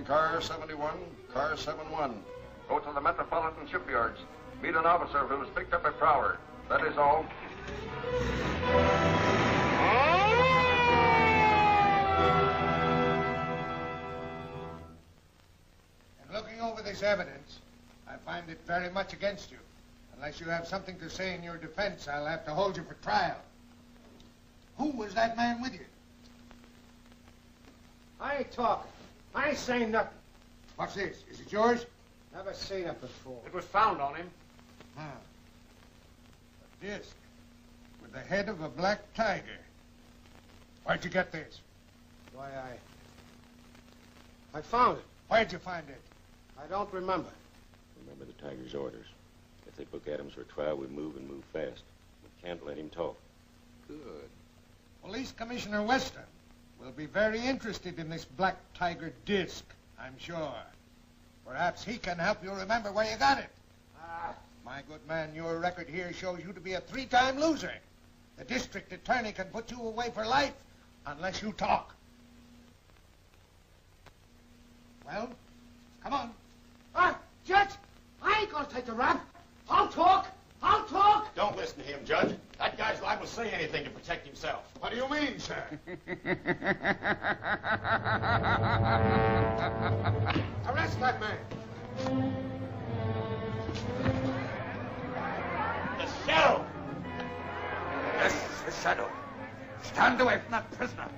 calling car 71, car 71. Go to the Metropolitan Shipyards. Meet an officer who was picked up a prowler. That is all. In looking over this evidence, I find it very much against you. Unless you have something to say in your defense, I'll have to hold you for trial. Who was that man with you? I ain't talking. I ain't saying nothing. What's this? Is it yours? Never seen it before. It was found on him. Huh. A disc with the head of a black tiger. Where'd you get this? Why, I found it. Where'd you find it? I don't remember. Remember the Tiger's orders. If they book Adams for trial, we move and move fast. We can't let him talk. Good. Police Commissioner Weston will be very interested in this black tiger disc, I'm sure. Perhaps he can help you remember where you got it. My good man, your record here shows you to be a 3-time loser. The district attorney can put you away for life unless you talk. Well, come on. Judge, I ain't gonna take the rap. I'll talk. I'll talk. Don't listen to him, Judge. That guy's liable to say anything to protect himself. What do you mean, sir? Arrest that man. The Shadow! Yes, the Shadow. Stand away from that prisoner.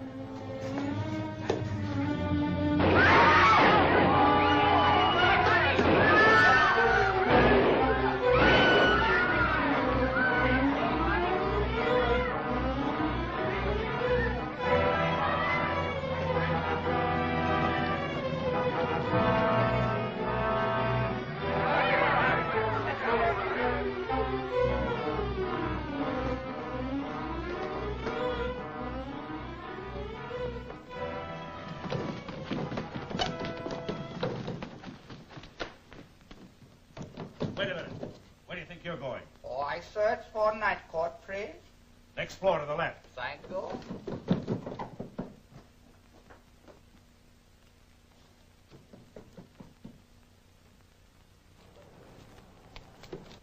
Wait a minute. Where do you think you're going? Oh, I search for night court, please. Next floor to the left. Thank you.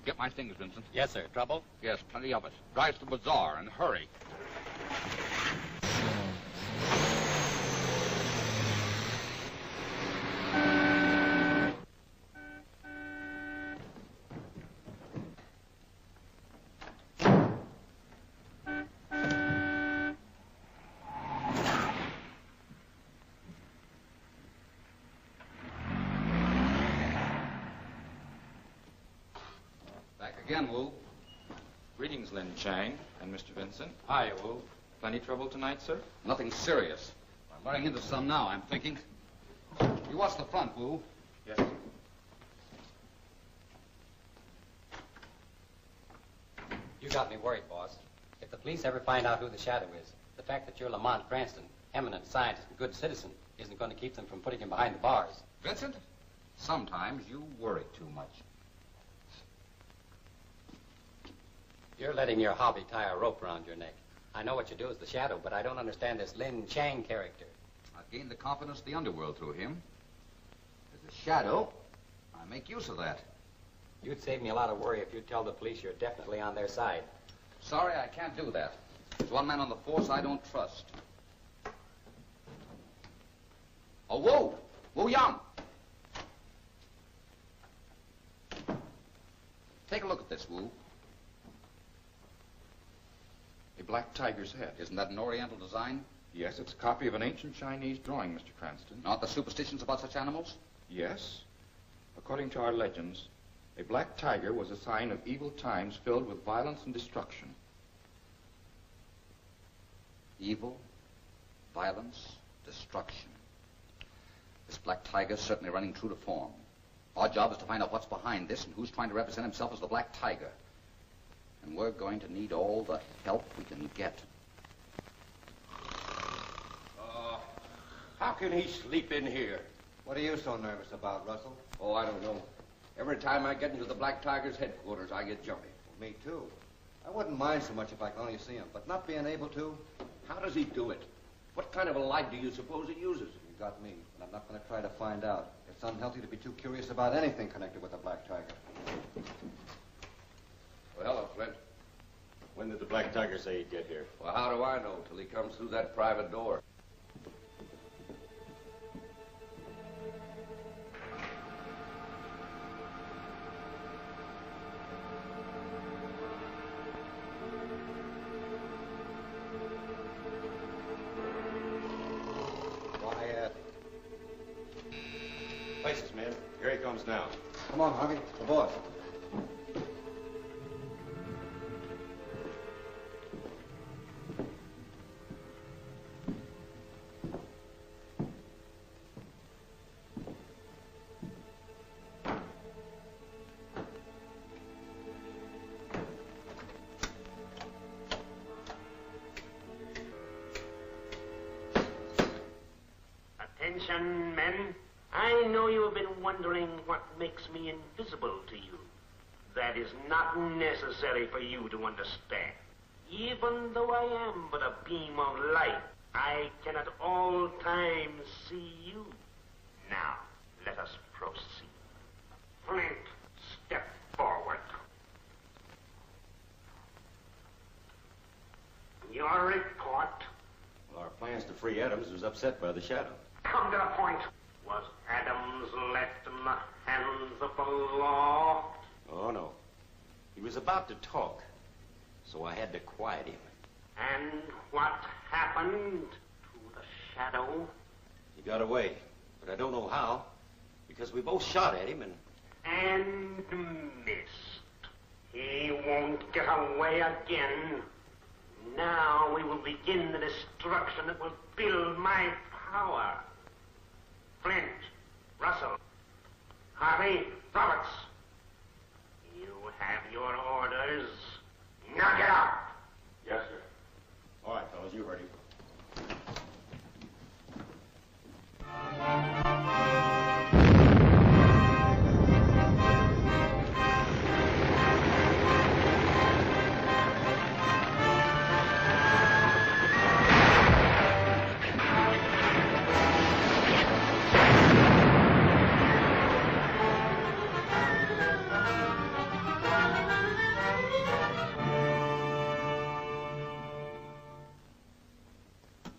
Get my things, Vincent. Yes, sir. Trouble? Yes, plenty of it. Drive to the bazaar and hurry. Again, Wu. Greetings, Lin Chang and Mr. Vincent. Hi, Wu. Plenty trouble tonight, sir? Nothing serious. I'm running into some now, I'm thinking. You watch the front, Wu. Yes, sir. You got me worried, boss. If the police ever find out who the Shadow is, the fact that you're Lamont Cranston, eminent scientist and good citizen, isn't going to keep them from putting him behind the bars. Vincent, sometimes you worry too much. You're letting your hobby tie a rope around your neck. I know what you do as the Shadow, but I don't understand this Lin Chang character. I've gained the confidence of the underworld through him. As a shadow, I make use of that. You'd save me a lot of worry if you'd tell the police you're definitely on their side. Sorry, I can't do that. There's one man on the force I don't trust. Oh, Wu! Wu Yang! Take a look at this, Wu. A black tiger's head. Isn't that an Oriental design? Yes, it's a copy of an ancient Chinese drawing, Mr. Cranston. Not the superstitions about such animals? Yes. According to our legends, a black tiger was a sign of evil times filled with violence and destruction. Evil, violence, destruction. This black tiger's certainly running true to form. Our job is to find out what's behind this and who's trying to represent himself as the black tiger. And we're going to need all the help we can get. How can he sleep in here? What are you so nervous about, Russell? Oh, I don't know. Every time I get into the Black Tiger's headquarters, I get jumpy. Well, me too. I wouldn't mind so much if I could only see him, but not being able to. How does he do it? What kind of a light do you suppose he uses? He got me, and I'm not going to try to find out. It's unhealthy to be too curious about anything connected with the Black Tiger. Well, hello, Flint. When did the Black Tiger say he'd get here? Well, how do I know till he comes through that private door? Quiet. Places, men. Here he comes now. Come on, Harvey. The boss. Attention, men. I know you have been wondering what makes me invisible to you. That is not necessary for you to understand. Even though I am but a beam of light, I can at all times see you. Now, let us proceed. Flint, step forward. Your report. Well, our plans to free Adams was upset by the shadow. Come to the point. Was Adams left in the hands of the law? Oh, no. He was about to talk, so I had to quiet him. And what happened to the shadow? He got away, but I don't know how, because we both shot at him And missed. He won't get away again. Now we will begin the destruction that will build my power. Flint, Russell, Harvey, Roberts. You have your orders. Now get out. Yes, sir. All right, fellas, you heard him.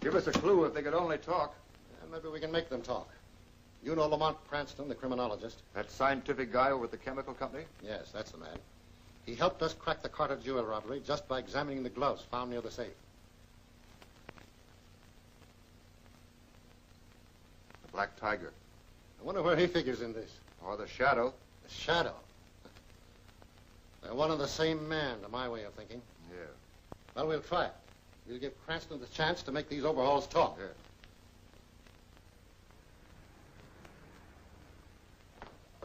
Give us a clue if they could only talk. Maybe we can make them talk. You know Lamont Cranston, the criminologist? That scientific guy over at the chemical company? Yes, that's the man. He helped us crack the Carter jewel robbery just by examining the gloves found near the safe. The Black Tiger. I wonder where he figures in this. Or the Shadow. The Shadow? They're one and the same man, to my way of thinking. Yeah. Well, we'll try it. We'll give Cranston the chance to make these overhauls talk. Yeah.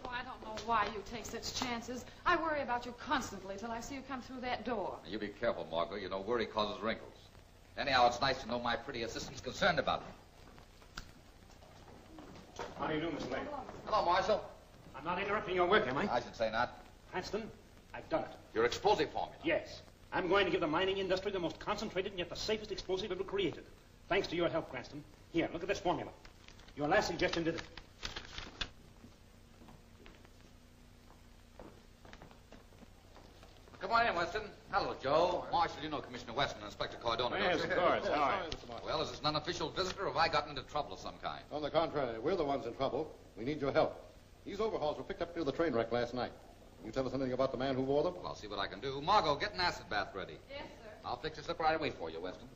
Oh, I don't know why you take such chances. I worry about you constantly till I see you come through that door. You be careful, Margot. You know, worry causes wrinkles. Anyhow, it's nice to know my pretty assistant's concerned about me. How do you do, Miss Lane? Hello, Marshal. I'm not interrupting your work, am I? I should say not. Cranston, I've done it. Your explosive formula. Yes. I'm going to give the mining industry the most concentrated and yet the safest explosive ever created. Thanks to your help, Cranston. Here, look at this formula. Your last suggestion did it. Come on in, Weston. Hello, Joe. Marshal, you know Commissioner Weston and Inspector Cardona. Yes, don't of you? course. How are you? Well, is this an unofficial visitor, or have I gotten into trouble of some kind? On the contrary, we're the ones in trouble. We need your help. These overhauls were picked up near the train wreck last night. Can you tell us anything about the man who wore them? Well, I'll see what I can do. Margot, get an acid bath ready. Yes, sir. I'll fix this up right away for you, Weston.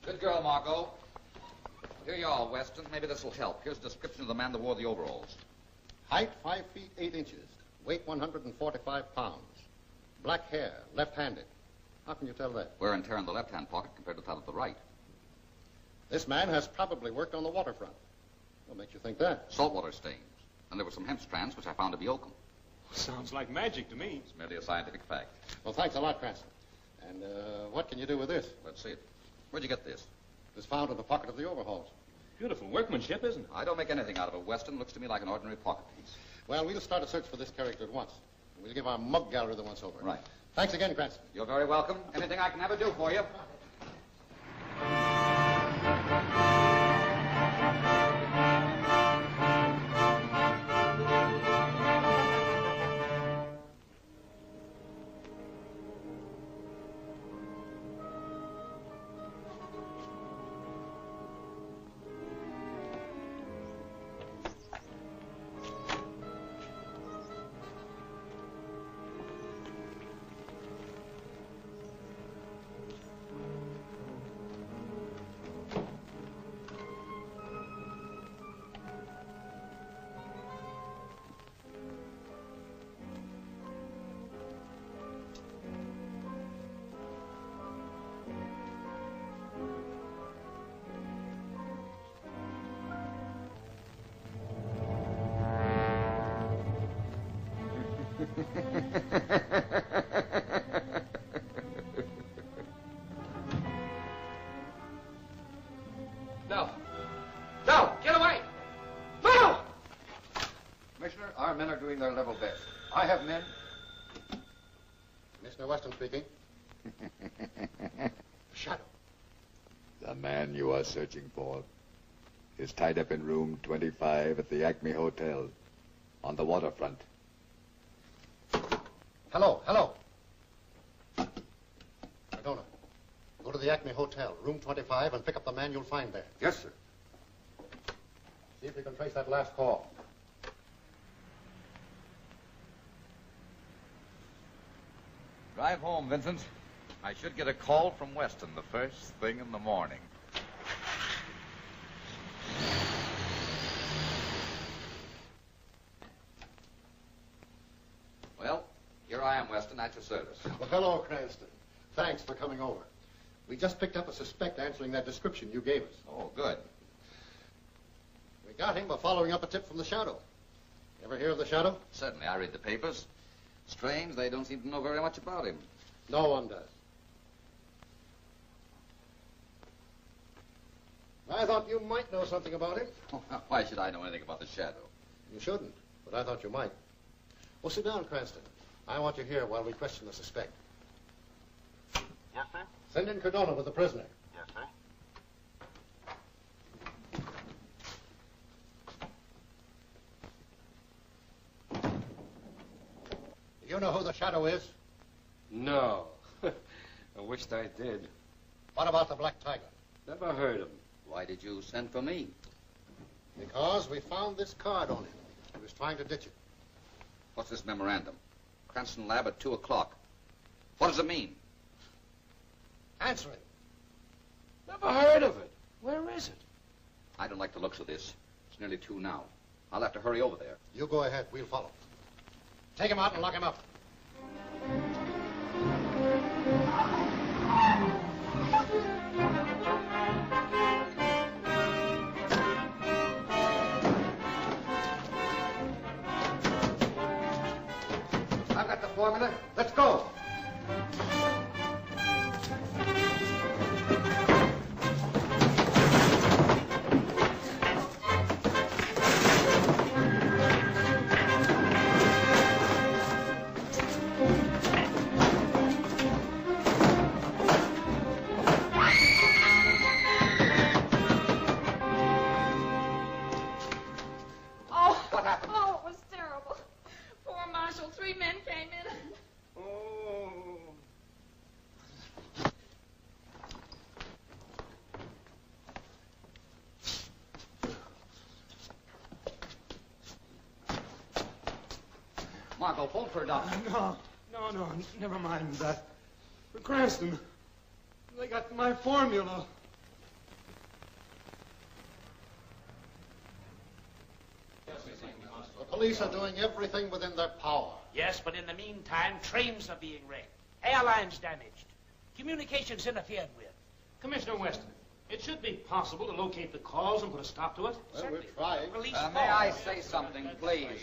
Good girl, Margot. Here you are, Weston. Maybe this will help. Here's a description of the man that wore the overalls. Height 5 feet 8 inches. Weight 145 pounds. Black hair, left-handed. How can you tell that? Wear and tear in the left-hand pocket compared with that of the right. This man has probably worked on the waterfront. What makes you think that? Saltwater stains. And there were some hemp strands which I found to be oakum. Sounds like magic to me. It's merely a scientific fact. Well, thanks a lot, Cranston. And what can you do with this? Let's see it. Where'd you get this? It was found in the pocket of the overhauls. Beautiful workmanship, isn't it? I don't make anything out of it, Weston. Looks to me like an ordinary pocket piece. Well, we'll start a search for this character at once. We'll give our mug gallery the once over. Right. Thanks again, Cranston. You're very welcome. Anything I can ever do for you. No. No! Get away! No! Commissioner, our men are doing their level best. I have men. Commissioner Weston speaking. Shadow. The man you are searching for is tied up in room 25 at the Acme Hotel on the waterfront. Hello, hello. Cardona, go to the Acme Hotel, room 25, and pick up the man you'll find there. Yes, sir. See if we can trace that last call. Drive home, Vincent. I should get a call from Weston the first thing in the morning. Well, here I am, Weston, at your service. Well, hello, Cranston. Thanks for coming over. We just picked up a suspect answering that description you gave us. Oh, good. We got him by following up a tip from the Shadow. Ever hear of the Shadow? Certainly, I read the papers. Strange, they don't seem to know very much about him. No one does. I thought you might know something about him. Why should I know anything about the Shadow? You shouldn't, but I thought you might. Well, sit down, Cranston. I want you here while we question the suspect. Yes, sir? Send in Cardona with the prisoner. Yes, sir. Do you know who the Shadow is? No. I wished I did. What about the Black Tiger? Never heard of him. Why did you send for me? Because we found this card on him. He was trying to ditch it. What's this memorandum? Cranston Lab at 2 o'clock. What does it mean? Answer it. Never heard of it. Where is it? I don't like the looks of this. It's nearly 2 now. I'll have to hurry over there. You go ahead. We'll follow. Take him out and lock him up. I've got the formula. Let's go. Oh, it was terrible. Poor Marshal. 3 men came in. Margot, phone for a doctor. No, never mind that. Cranston, they got my formula. The police are doing everything within their power. Yes, but in the meantime, trains are being wrecked. Airlines damaged. Communications interfered with. Commissioner Weston, it should be possible to locate the cause and put a stop to it. Well, we're trying. May I say something, please?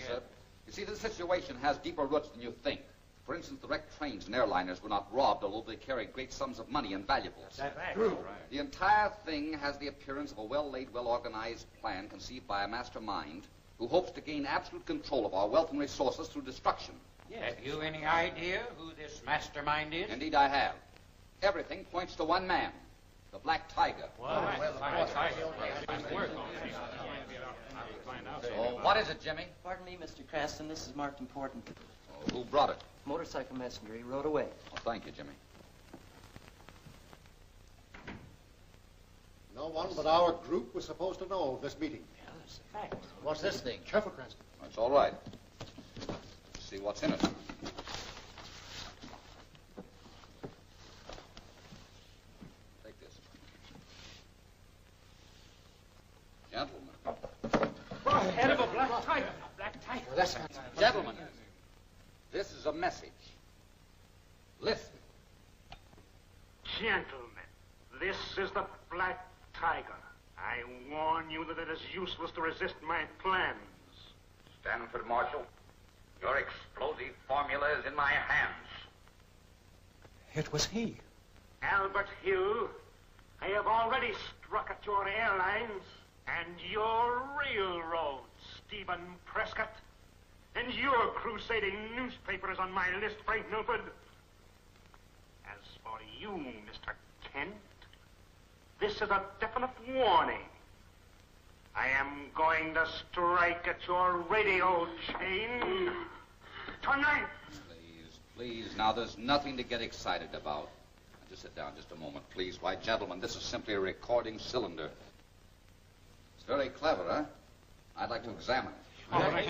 You see, this situation has deeper roots than you think. For instance, the wrecked trains and airliners were not robbed, although they carried great sums of money and valuables. That's true. The entire thing has the appearance of a well-laid, well-organized plan conceived by a mastermind who hopes to gain absolute control of our wealth and resources through destruction. Have you any idea who this mastermind is? Indeed, I have. Everything points to one man, the Black Tiger. So, what is it, Jimmy? Pardon me, Mr. Cranston. This is marked important. Oh, who brought it? Motorcycle messenger. He rode away. Oh, thank you, Jimmy. No one but our group was supposed to know of this meeting. Yeah, that's a fact. What's this thing? Careful, Cranston. That's all right. Let's see what's in it. Take this. Gentlemen. Head of a black tiger. A black tiger. Well, that's Gentlemen, this is a message. Listen. Gentlemen, this is the Black Tiger. I warn you that it is useless to resist my plans. Stanford Marshal. Your explosive formula is in my hands. It was he. Albert Hill, I have already struck at your airlines and your railroads, Stephen Prescott. And your crusading newspaper is on my list, Frank Milford. As for you, Mr. Kent, this is a definite warning. I am going to strike at your radio chain tonight. Please, now there's nothing to get excited about. Now, just sit down just a moment, please. Why, gentlemen, this is simply a recording cylinder. It's very clever, huh? I'd like to examine it. All right.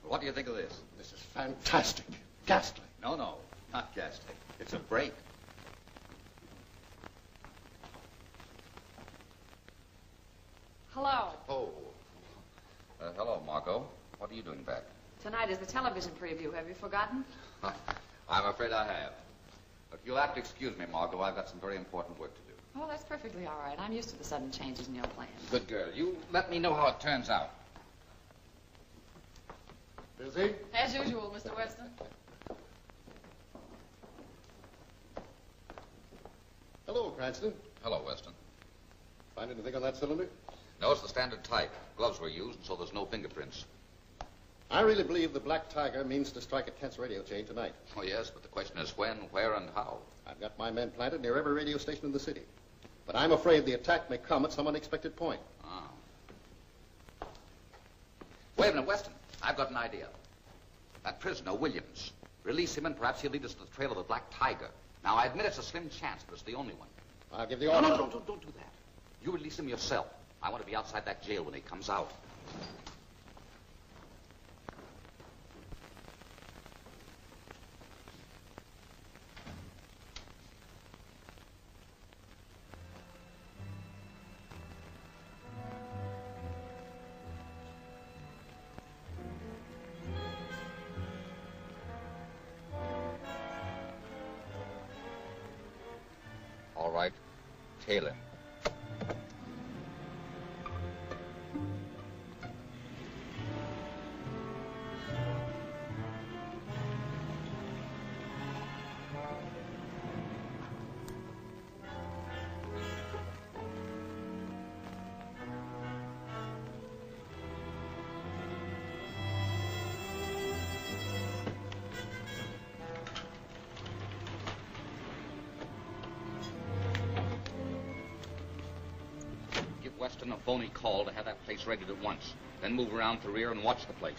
What do you think of this? This is fantastic. Ghastly. No, not ghastly. It's a break. Hello. Oh. Hello, Margot. What are you doing back? Tonight is the television preview. Have you forgotten? I'm afraid I have. But you'll have to excuse me, Margot. I've got some very important work to do. Oh, that's perfectly all right. I'm used to the sudden changes in your plans. Good girl. You let me know how it turns out. Busy? As usual, Mr. Weston. Hello, Cranston. Hello, Weston. Find anything on that cylinder? No, it's the standard type. Gloves were used, so there's no fingerprints. I really believe the Black Tiger means to strike at Kent's radio chain tonight. Oh, yes, but the question is when, where, and how. I've got my men planted near every radio station in the city. But I'm afraid the attack may come at some unexpected point. Ah. Wait a minute, Weston. I've got an idea. That prisoner, Williams. Release him and perhaps he'll lead us to the trail of the Black Tiger. Now, I admit it's a slim chance, but it's the only one. I'll give the order. No, don't do that. You release him yourself. I want to be outside that jail when he comes out. All right. Tail him. Weston a phony call to have that place raided at once. Then move around to the rear and watch the place.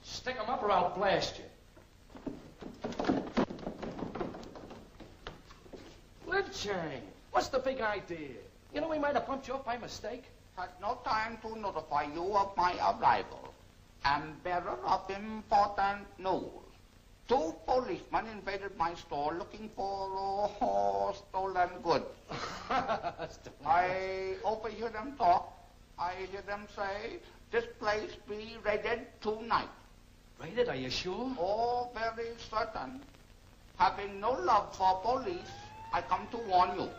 Stick 'em up or I'll blast you. Chang, what's the big idea? You know we might have bumped you up by mistake. Had no time to notify you of my arrival. And bearer of important news. 2 policemen invaded my store looking for stolen goods. I overhear them talk. I hear them say, this place be raided tonight. Raided, are you sure? Oh, very certain. Having no love for police, I come to warn you.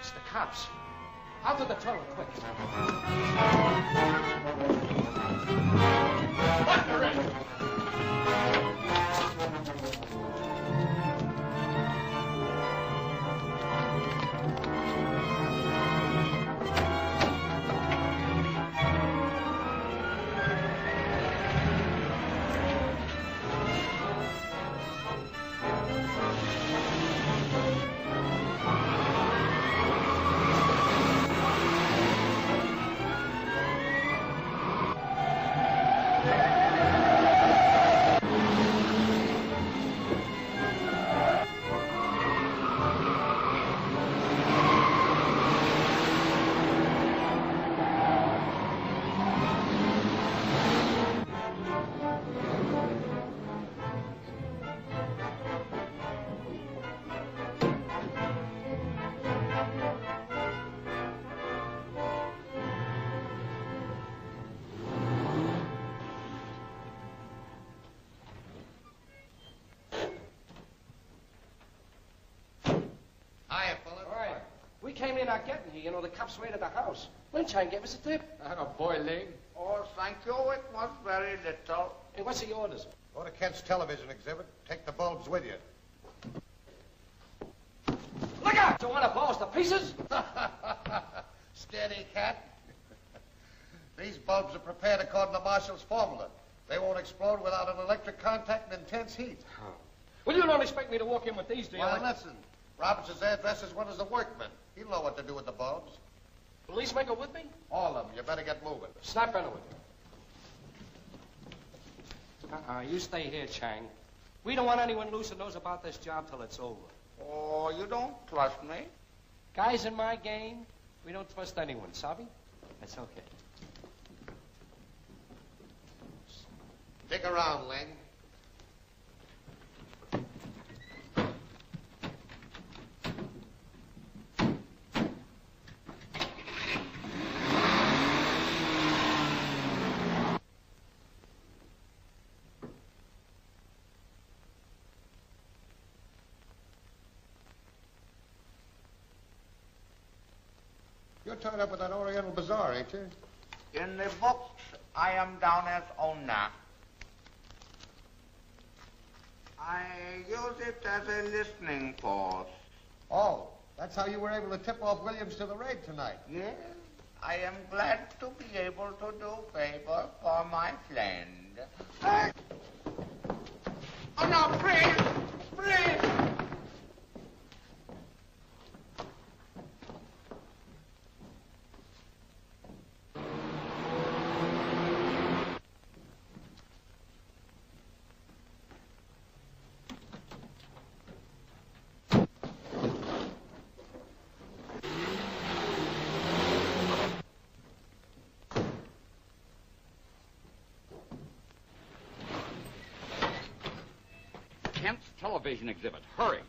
It's the cops. Out of the tunnel, quick. What the heck? you're not getting here. You know, the cops raided the house. Moonshine gave us a tip. Oh, boy, Ling. Oh, thank you. It was very little. Hey, what's the orders? Go to Kent's television exhibit. Take the bulbs with you. Look out! You want to blow us to pieces? Steady, Cat. These bulbs are prepared according to Marshall's formula. They won't explode without an electric contact and intense heat. Well, you don't expect me to walk in with these, do you? Well, listen. Robertson's there dressed as one as a workman. He'll know what to do with the bulbs. Police make it with me? All of them. You better get moving. Snap Benner with you. You stay here, Chang. We don't want anyone loose who knows about this job till it's over. Oh, you don't trust me? Guys in my game, we don't trust anyone, Sabi? That's okay. Stick around, Ling. You're tied up with that Oriental Bazaar, ain't you? In the books, I am down as owner. I use it as a listening post. Oh, that's how you were able to tip off Williams to the raid tonight. Yes, I am glad to be able to do favor for my friend. Oh, no, please! Please! Kent's television exhibit. Hurry.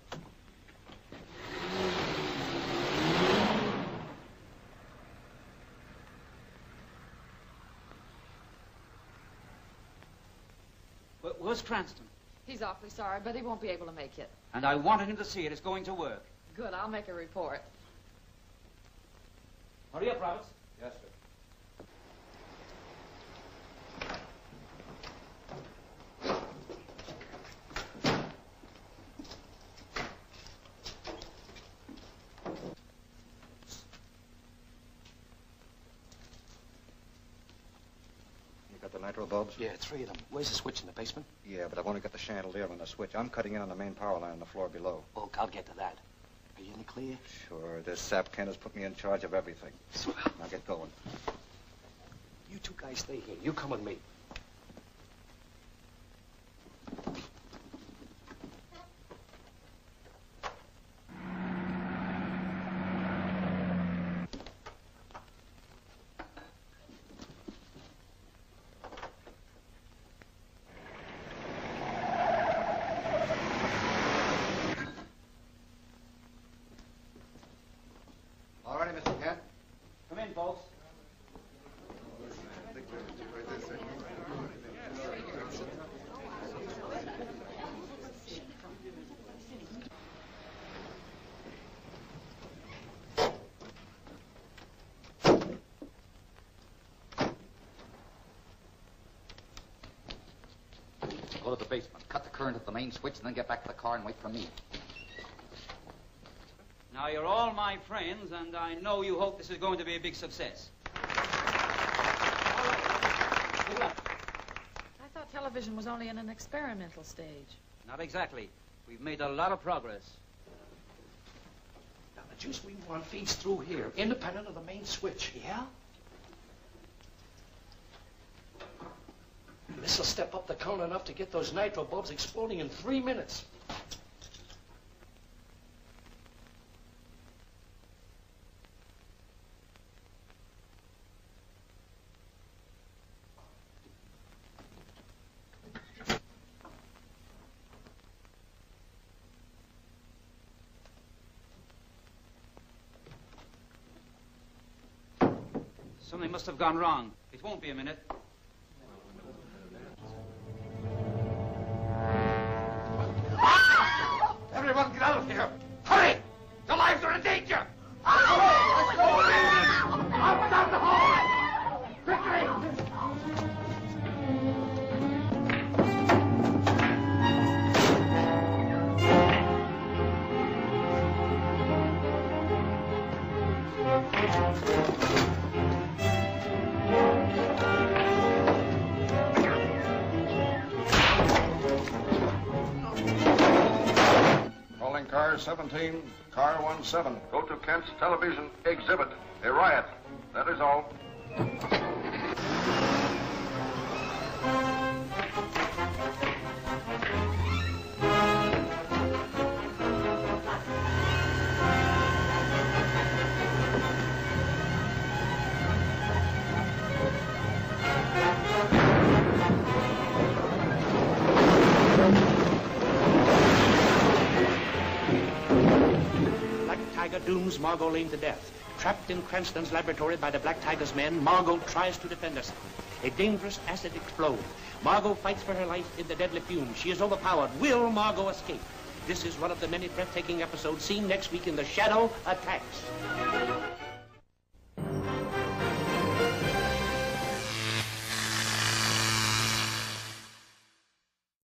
Where's Cranston? He's awfully sorry, but he won't be able to make it. And I wanted him to see it. It's going to work. Good, I'll make a report. Hurry up, Roberts. Yes, sir. You got the nitro bulbs? Yeah, 3 of them. Where's the switch in the basement? Yeah, but I've only got the chandelier and the switch. I'm cutting in on the main power line on the floor below. Oh, I'll get to that. Are you in the clear? Sure. This sap Kent has put me in charge of everything. Swell. Now get going. You two guys stay here. You come with me. All righty, Mr. Kent. Come in, folks. Go to the basement, cut the current at the main switch, and then get back to the car and wait for me. Now, you're all my friends, and I know you hope this is going to be a big success. I thought television was only in an experimental stage. Not exactly. We've made a lot of progress. Now, the juice we want feeds through here, independent of the main switch. Yeah? This'll step up the current enough to get those nitro bulbs exploding in 3 minutes. Something must have gone wrong. It won't be a minute. Everyone get out of here! Hurry! Your lives are in danger! car 17, car 17. Go to Kent's television exhibit. A riot. That is all. Tiger dooms Margot Lane to death. Trapped in Cranston's laboratory by the Black Tiger's men, Margot tries to defend herself. A dangerous acid explodes. Margot fights for her life in the deadly fumes. She is overpowered. Will Margot escape? This is one of the many breathtaking episodes seen next week in The Shadow Attacks.